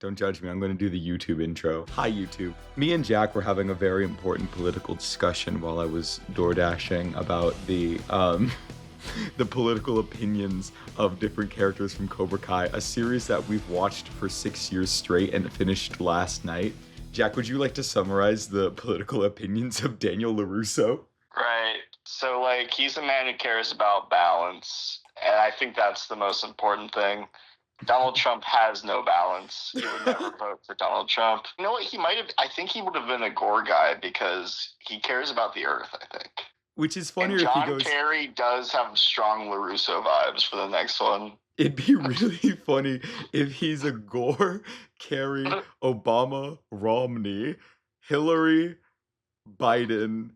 Don't judge me. I'm going to do the YouTube intro. Hi, YouTube. Me and Jack were having a very important political discussion while I was door dashing about the the political opinions of different characters from Cobra Kai, a series that we've watched for 6 years straight and finished last night. Jack, would you like to summarize the political opinions of Daniel LaRusso? Right. So, like, he's a man who cares about balance, and I think that's the most important thing. Donald Trump has no balance. You would never vote for Donald Trump. You know what? I think he would have been a Gore guy because he cares about the earth, I think. Which is funnier and if he John goes... Kerry does have strong LaRusso vibes for the next one. It'd be really funny if he's a Gore, Kerry, Obama, Romney, Hillary, Biden,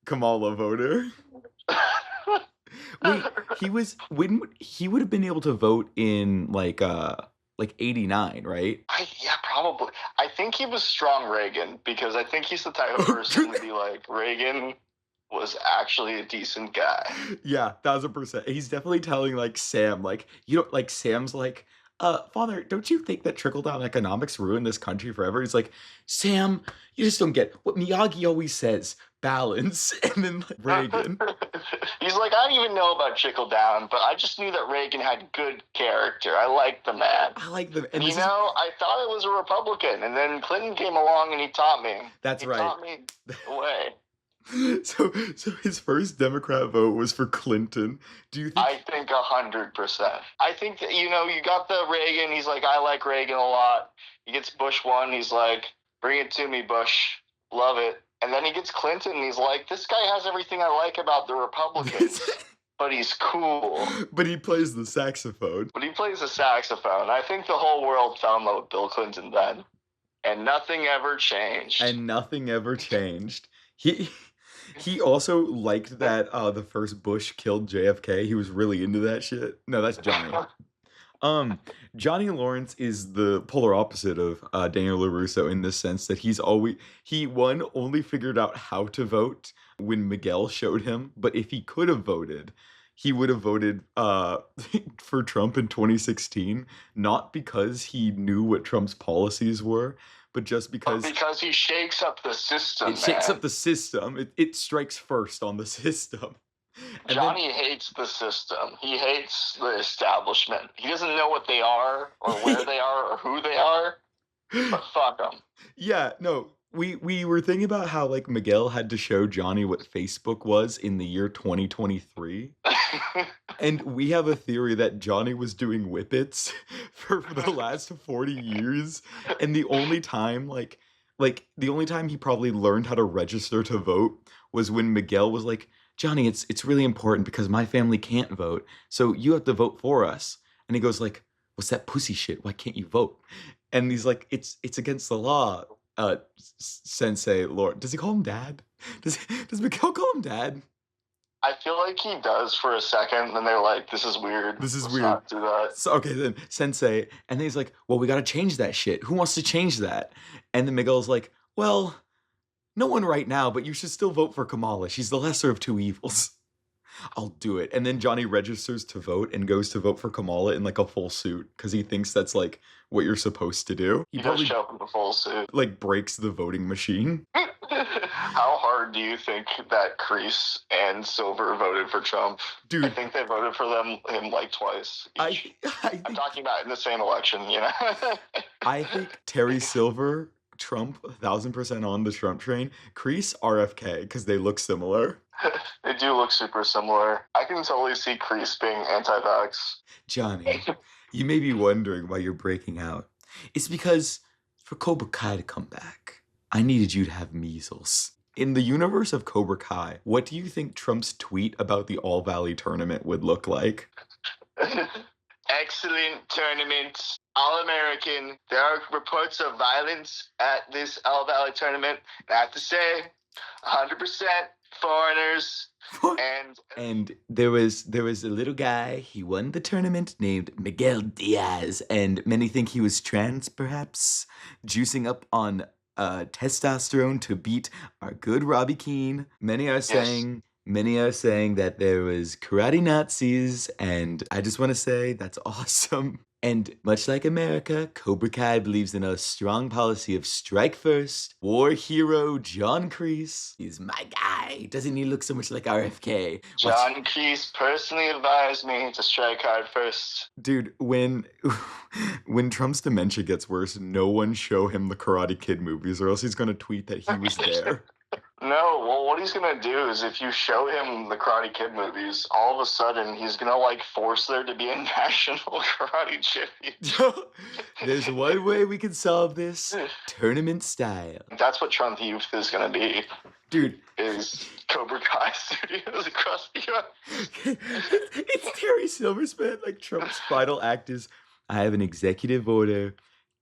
Kamala voter. Wait, he would have been able to vote in like 89, right? Yeah, probably. I think he was strong Reagan because I think he's the type of person to be like, Reagan was actually a decent guy. Yeah, 1000%. He's definitely telling like Sam, like, you know, like Sam's like, Father, don't you think that trickle-down economics ruined this country forever? He's like, Sam, you just don't get what Miyagi always says, balance. And then like, Reagan. He's like, I don't even know about trickle-down, but I just knew that Reagan had good character. I like the man. I like them. And I thought it was a Republican, and then Clinton came along and he taught me. That's right. He taught me the way. So his first Democrat vote was for Clinton. Do you think? I think 100%. I think that, you got the Reagan. He's like, I like Reagan a lot. He gets Bush 1. He's like, bring it to me, Bush. Love it. And then he gets Clinton. And he's like, this guy has everything I like about the Republicans. But he's cool. But he plays the saxophone. I think the whole world fell in love with Bill Clinton then. And nothing ever changed. He also liked that the first Bush killed JFK. He was really into that shit. No, that's Johnny. Johnny Lawrence is the polar opposite of Daniel LaRusso in this sense that he only figured out how to vote when Miguel showed him, but if he could have voted, he would have voted for Trump in 2016, not because he knew what Trump's policies were, but just because he shakes up the system. Shakes up the system. It strikes first on the system. And Johnny hates the system. He hates the establishment. He doesn't know what they are, or where they are, or who they are. But fuck them. Yeah, no. We were thinking about how like Miguel had to show Johnny what Facebook was in the year 2023. And we have a theory that Johnny was doing whippets for the last 40 years. And the only time the only time he probably learned how to register to vote was when Miguel was like, Johnny, it's really important because my family can't vote. So you have to vote for us. And he goes like, what's that pussy shit? Why can't you vote? And he's like, it's against the law. Sensei Lord. Does he call him Dad? Does Miguel call him Dad? I feel like he does for a second, and they're like, this is weird. Let's weird. Not do that. So, okay, then Sensei. And then he's like, well, we got to change that shit. Who wants to change that? And then Miguel's like, well, no one right now, but you should still vote for Kamala. She's the lesser of two evils. I'll do it. And then Johnny registers to vote and goes to vote for Kamala in like a full suit because he thinks that's like what you're supposed to do. He probably show up in the full suit. Like breaks the voting machine. How hard do you think that Kreese and Silver voted for Trump? Dude, I think they voted for him like twice. I'm talking about in the same election, I think Terry Silver, Trump, 1000% on the Trump train. Kreese, RFK, because they look similar. They do look super similar. I can totally see Kreese being anti-vax. Johnny, you may be wondering why you're breaking out. It's because for Cobra Kai to come back, I needed you to have measles. In the universe of Cobra Kai, what do you think Trump's tweet about the All Valley tournament would look like? Excellent tournament. All-American. There are reports of violence at this All Valley tournament. I have to say, 100% foreigners. And there was a little guy, he won the tournament, named Miguel Diaz, and many think he was trans, perhaps, juicing up on testosterone to beat our good Robby Keene. Many are saying that there was karate Nazis, and I just want to say that's awesome. And much like America, Cobra Kai believes in a strong policy of strike first. War hero John Kreese is my guy. Doesn't he look so much like RFK? John Kreese personally advised me to strike hard first. Dude, when Trump's dementia gets worse, no one show him the Karate Kid movies, or else he's gonna tweet that he was there. No, well, what he's gonna do is if you show him the Karate Kid movies, all of a sudden he's gonna like force there to be a national karate championship. There's one way we can solve this: tournament style. That's what Trump Youth is gonna be. Dude, is Cobra Kai studios across the U.S. It's Terry Silversman. Like, Trump's final act is, I have an executive order.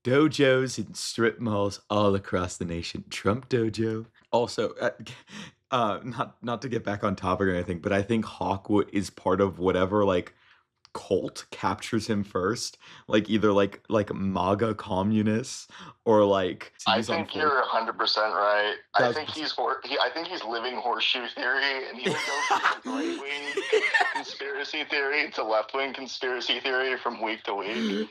Dojos in strip malls all across the nation. Trump dojo. Also, not to get back on topic or anything, but I think Hawkwood is part of whatever like cult captures him first, like either like MAGA communists or like. I think you're 100% right. I think he's living horseshoe theory, and he would go from right wing conspiracy theory to left wing conspiracy theory from week to week.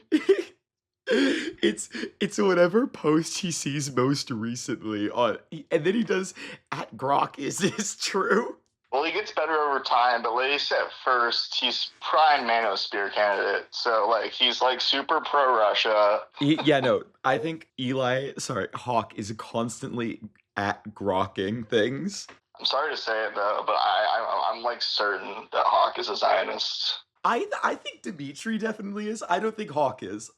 It's whatever post he sees most recently on, and then he does at Grok. Is this true? Well, he gets better over time, but at least at first, he's prime manosphere candidate. So, like, he's, like, super pro-Russia. Yeah, no, I think Hawk is constantly at Grokking things. I'm sorry to say it, though, but I'm like, certain that Hawk is a Zionist. I think Dmitri definitely is. I don't think Hawk is.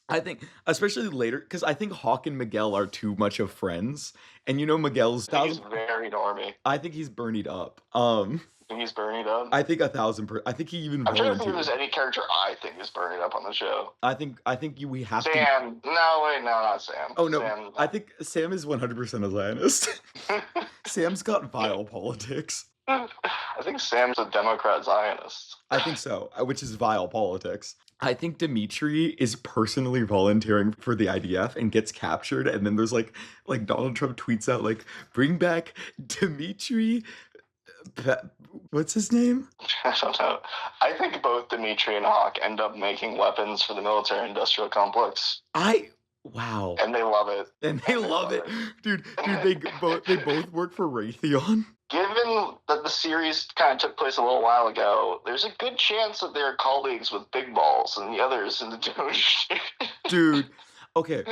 I think, especially later, because I think Hawk and Miguel are too much of friends, and you know Miguel's. He's very normie. I think he's Bernied up. You think he's Bernied up? I think 1,000%. I think he even. I'm trying to think if there's any character I think is Bernied up on the show. I think we have Sam. to. No, wait, no, not Sam. Oh no, Sam. I think Sam is 100% a Zionist. Sam's got vile politics. I think Sam's a Democrat Zionist. I think so, which is vile politics. I think Dmitri is personally volunteering for the IDF and gets captured, and then there's like Donald Trump tweets out like, bring back Dmitri. What's his name? I don't know. I think both Dmitri and Hawk end up making weapons for the military-industrial complex. Wow. And they love it. And they love it. Dude, they both work for Raytheon. Given that the series kind of took place a little while ago, there's a good chance that they're colleagues with Big Balls and the others in the Doge. Dude, okay,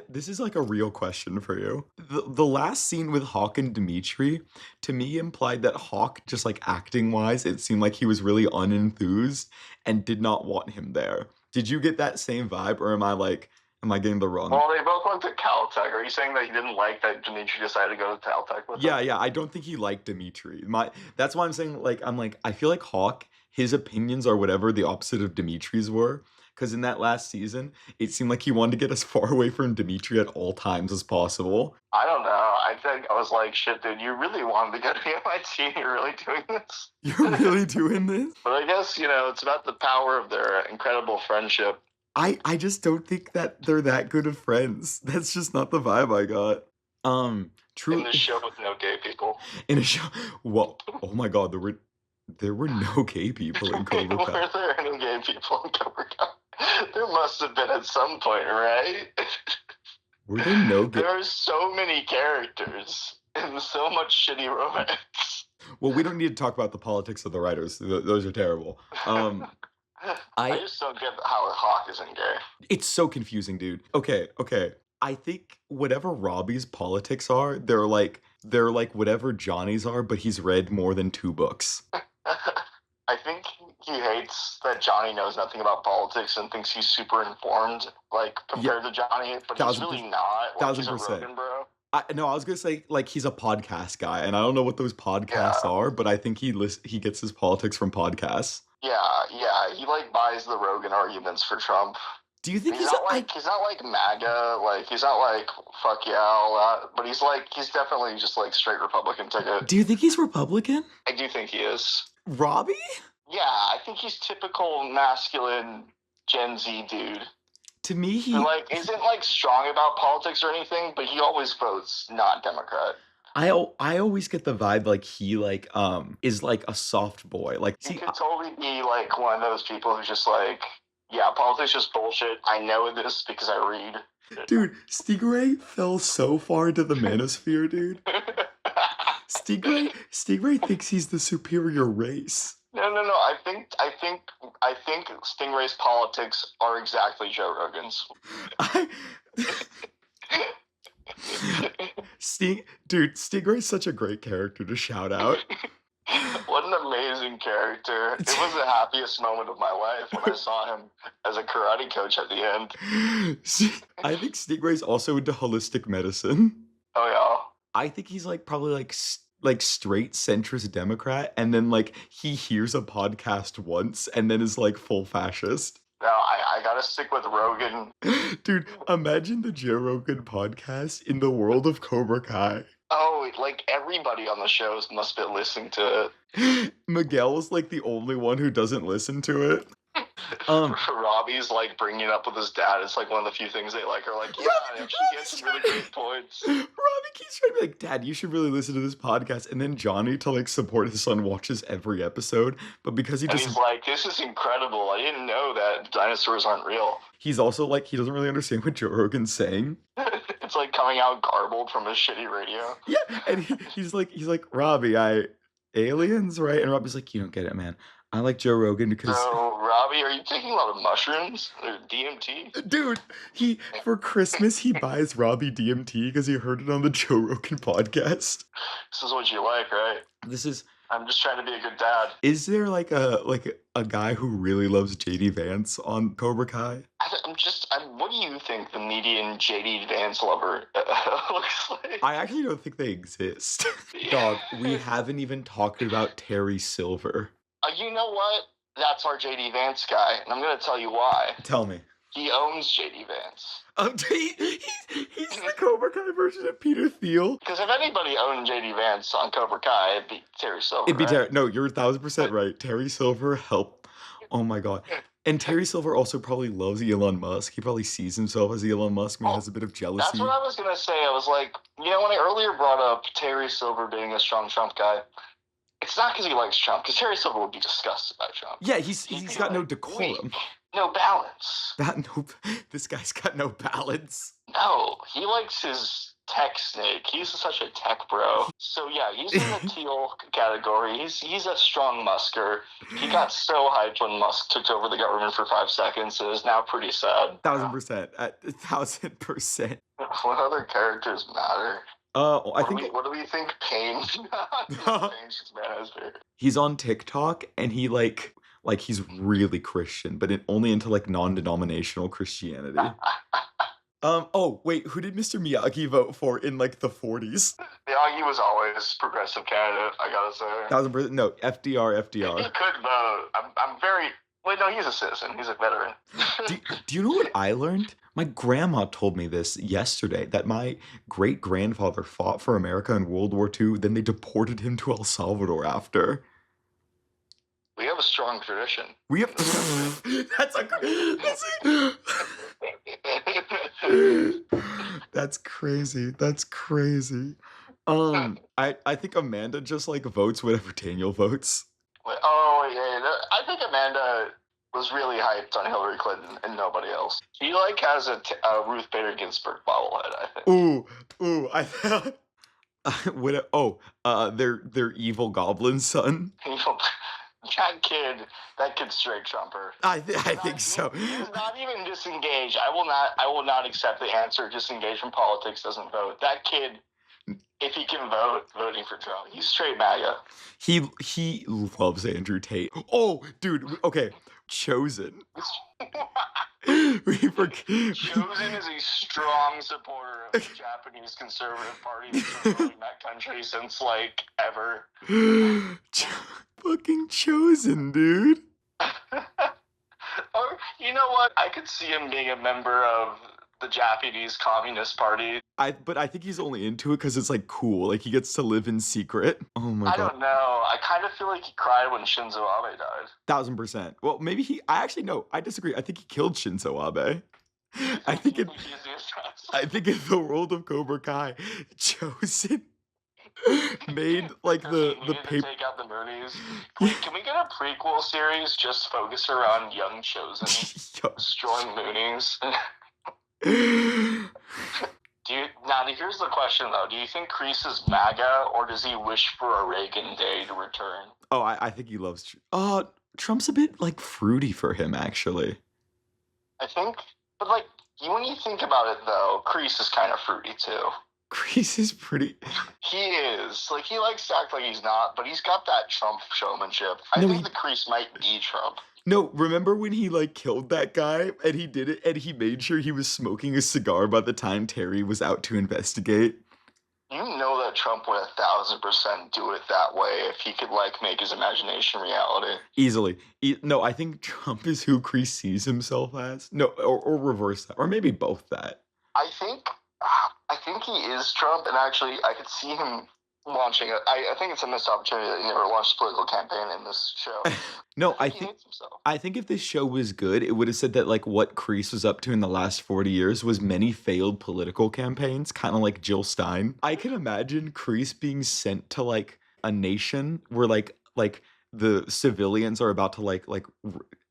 this is like a real question for you. The last scene with Hawk and Dmitri, to me, implied that Hawk, just like acting-wise, it seemed like he was really unenthused and did not want him there. Did you get that same vibe, or am I getting the wrong? Well, they both went to Caltech. Are you saying that he didn't like that Dmitri decided to go to Caltech with him? Yeah, I don't think he liked Dmitri. That's why I'm saying, I feel like Hawk, his opinions are whatever the opposite of Dimitri's were. Because in that last season, it seemed like he wanted to get as far away from Dmitri at all times as possible. I don't know. I think I was like, shit, dude, you really wanted to go to MIT and you're really doing this? You're really doing this? But I guess, it's about the power of their incredible friendship. I just don't think that they're that good of friends. That's just not the vibe I got. True. In the show with no gay people. In a show, well, oh my God, there were no gay people in Cobra Kai. Were there any gay people in Cobra Kai? There must have been at some point, right? Were there no gay? There are so many characters and so much shitty romance. Well, we don't need to talk about the politics of the writers. Those are terrible. I just don't get how Hawk isn't gay. It's so confusing, dude. Okay. I think whatever Robby's politics are, they're like whatever Johnny's are, but he's read more than 2 books. I think he hates that Johnny knows nothing about politics and thinks he's super informed, compared to Johnny, but he's really not. He's a Rogan bro. No, I was gonna say he's a podcast guy, and I don't know what those podcasts are, but I think he gets his politics from podcasts. Yeah, he buys the Rogan arguments for Trump. Do you think he's not like MAGA, he's not like fuck yeah all that, but he's definitely just straight Republican ticket. Do you think he's Republican? I do think he is. Robby? Yeah, I think he's typical masculine Gen Z dude. To me, he isn't strong about politics or anything, but he always votes not Democrat. I always get the vibe he is a soft boy. He could totally be one of those people who's just Yeah, politics is just bullshit. I know this because I read. Dude, Stingray fell so far into the manosphere, dude. Stingray thinks he's the superior race. No. I think Stingray's politics are exactly Joe Rogan's. Dude, Stingray's such a great character to shout out. What an amazing character. It was the happiest moment of my life when I saw him as a karate coach at the end. I think Stingray's also into holistic medicine. Oh, yeah. I think he's like probably like straight centrist Democrat, and then like he hears a podcast once and then is like full fascist. No, I gotta stick with Rogan. Dude, imagine the Joe Rogan podcast in the world of Cobra Kai. Oh, like everybody on the shows must be listening to it. Miguel is like the only one who doesn't listen to it. Robby's like bringing it up with his dad. It's like one of the few things they like are like, yeah, actually he has some really great points. Robby keeps trying to be like, Dad, you should really listen to this podcast. And then Johnny, to like support his son, watches every episode. But because he's like, this is incredible. I didn't know that dinosaurs aren't real. He's also like, he doesn't really understand what Joe Rogan's saying. It's like coming out garbled from his shitty radio. Yeah, and he's like, Robby, aliens, right? And Robby's like, you don't get it, man. I like Joe Rogan because... So, Robby, are you taking a lot of mushrooms or DMT? Dude, for Christmas, he buys Robby DMT because he heard it on the Joe Rogan podcast. This is what you like, right? I'm just trying to be a good dad. Is there like a guy who really loves JD Vance on Cobra Kai? What do you think the median JD Vance lover looks like? I actually don't think they exist. Dog, we haven't even talked about Terry Silver. You know what? That's our JD Vance guy, and I'm going to tell you why. Tell me. He owns JD Vance. He's the Cobra Kai version of Peter Thiel. Because if anybody owned JD Vance on Cobra Kai, it'd be Terry Silver. No, you're 1,000% right. Terry Silver helped. Oh my god. And Terry Silver also probably loves Elon Musk. He probably sees himself as Elon Musk when he has a bit of jealousy. That's what I was going to say. I was like, when I earlier brought up Terry Silver being a strong Trump guy, it's not because he likes Trump, because Terry Silver would be disgusted by Trump. Yeah, he's got no decorum. No balance. This guy's got no balance. No, he likes his tech snake. He's such a tech bro. So yeah, he's in the teal category. He's a strong Musker. He got so hyped when Musk took over the government for 5 seconds. It is now pretty sad. 1,000%. 1,000%. What other characters matter? What do we think Payne? He's on TikTok and he like he's really Christian, but only into like non-denominational Christianity. Oh wait, who did Mr. Miyagi vote for in like the 40s? Miyagi was always progressive candidate, I gotta say. 1,000%. No, FDR. He could vote. I'm very. Wait, no, he's a citizen. He's a veteran. Do you know what I learned? My grandma told me this yesterday, that my great-grandfather fought for America in World War II, then they deported him to El Salvador after. We have a strong tradition. We have... That's crazy. That's crazy. I think Amanda just like votes whatever Daniel votes. Oh, yeah. I think Amanda was really hyped on Hillary Clinton and nobody else. He like has a Ruth Bader Ginsburg bobblehead, I think. Ooh, I thought their evil goblin son. That kid's straight Trumper. I think so. He's not even disengaged. I will not accept the answer. Disengaged from politics, doesn't vote. That kid, if he can vote, voting for Trump. He's straight MAGA. He loves Andrew Tate. Oh, dude. Okay, Chozen. Chozen is a strong supporter of the Japanese Conservative Party that's been ruling that country since like ever. Fucking Chozen, dude. Or you know what? I could see him being a member of the Japanese Communist Party. But I think he's only into it because it's like cool. Like he gets to live in secret. Oh my god. I don't know. I kind of feel like he cried when Shinzo Abe died. 1,000%. Well, maybe I actually no. I disagree. I think he killed Shinzo Abe. I think in the world of Cobra Kai, Chozen made like Because he the needed to paper. take out the Moonies. Can we get a prequel series just focused around young Chozen destroying Moonies? Now here's the question though. Do you think Kreese is MAGA, or does he wish for a Reagan day to return? Oh, I think he loves. Trump's a bit like fruity for him, actually. I think, but like when you think about it though, Kreese is kind of fruity too. Kreese is pretty. He is. Like, he likes to act like he's not, but he's got that Trump showmanship. I think the Kreese might be Trump. No, remember when he like killed that guy and he did it and he made sure he was smoking a cigar by the time Terry was out to investigate? You know that Trump would 1,000% do it that way if he could like make his imagination reality. Easily. No, I think Trump is who Kreese sees himself as. No, or reverse that, or maybe both that. I think he is Trump, and actually, I could see him launching I think it's a missed opportunity that he never launched a political campaign in this show. No, I think he hates himself. I think if this show was good, it would have said that like what Kreese was up to in the last 40 years was many failed political campaigns, kind of like Jill Stein. I can imagine Kreese being sent to like a nation where like the civilians are about to like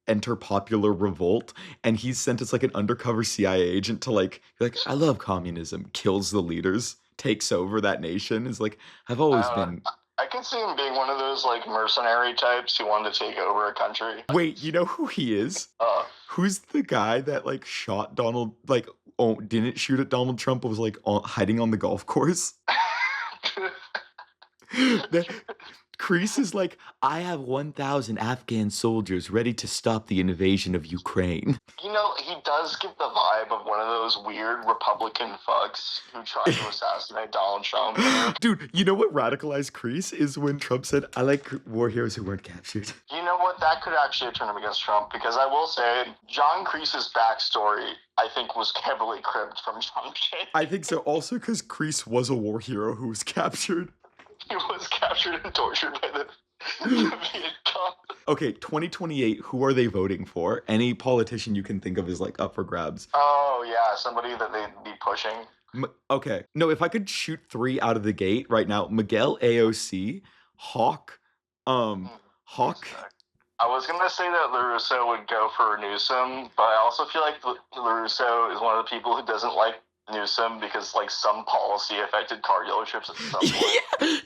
enter popular revolt, and he's sent as like an undercover CIA agent to like I love communism, kills the leaders, takes over that nation. Is like, I've always been. I could see him being one of those like mercenary types who wanted to take over a country. Wait, you know who he is? Who's the guy that like shot Donald, like didn't shoot at Donald Trump, but was like hiding on the golf course? Kreese is like, I have 1,000 Afghan soldiers ready to stop the invasion of Ukraine. You know, he does give the vibe of one of those weird Republican fucks who tried to assassinate Donald Trump. Dude, you know what radicalized Kreese is when Trump said, I like war heroes who weren't captured. You know what? That could actually turn him against Trump, because I will say, John Kreese's backstory, I think, was heavily cribbed from John Shea. I think so, also because Kreese was a war hero who was captured. He was captured and tortured by the Viet Cong. Okay, 2028, who are they voting for? Any politician you can think of is like up for grabs. Oh, yeah, somebody that they'd be pushing. Okay. No, if I could shoot 3 out of the gate right now, Miguel AOC, Hawk. Hawk. I was going to say that LaRusso would go for Newsom, but I also feel like LaRusso is one of the people who doesn't like Newsom because like some policy affected car dealerships at some point. yeah.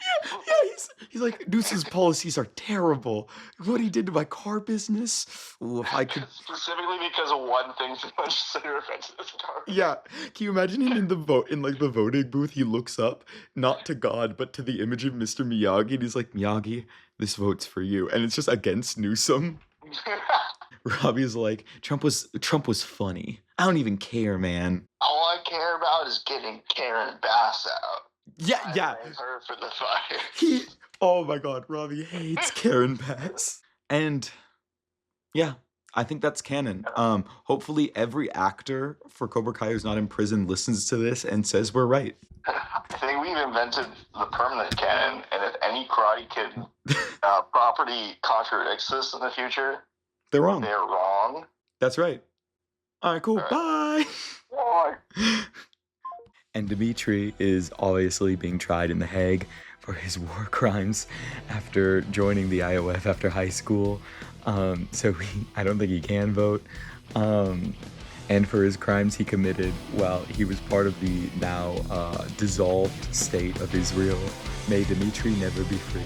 He's like, Newsom's policies are terrible. What he did to my car business. Ooh, if I could. Specifically because of one thing the legislator affected his car. Yeah. Can you imagine him in the voting booth? He looks up not to God but to the image of Mr. Miyagi, and he's like, Miyagi, this vote's for you, and it's just against Newsom. Robby's like, Trump was funny. I don't even care, man. All I care about is getting Karen Bass out. Yeah. I blame her for the fire. Oh my God, Robby hates Karen Bass. And yeah, I think that's canon. Hopefully every actor for Cobra Kai who's not in prison listens to this and says we're right. I think we've invented the permanent canon, and if any Karate Kid property contradicts this in the future, they're wrong. They're wrong. That's right. All right, cool. Bye. Bye. And Dmitri is obviously being tried in The Hague for his war crimes after joining the IOF after high school. So I don't think he can vote. And for his crimes he committed while he was part of the now dissolved state of Israel. May Dmitri never be free.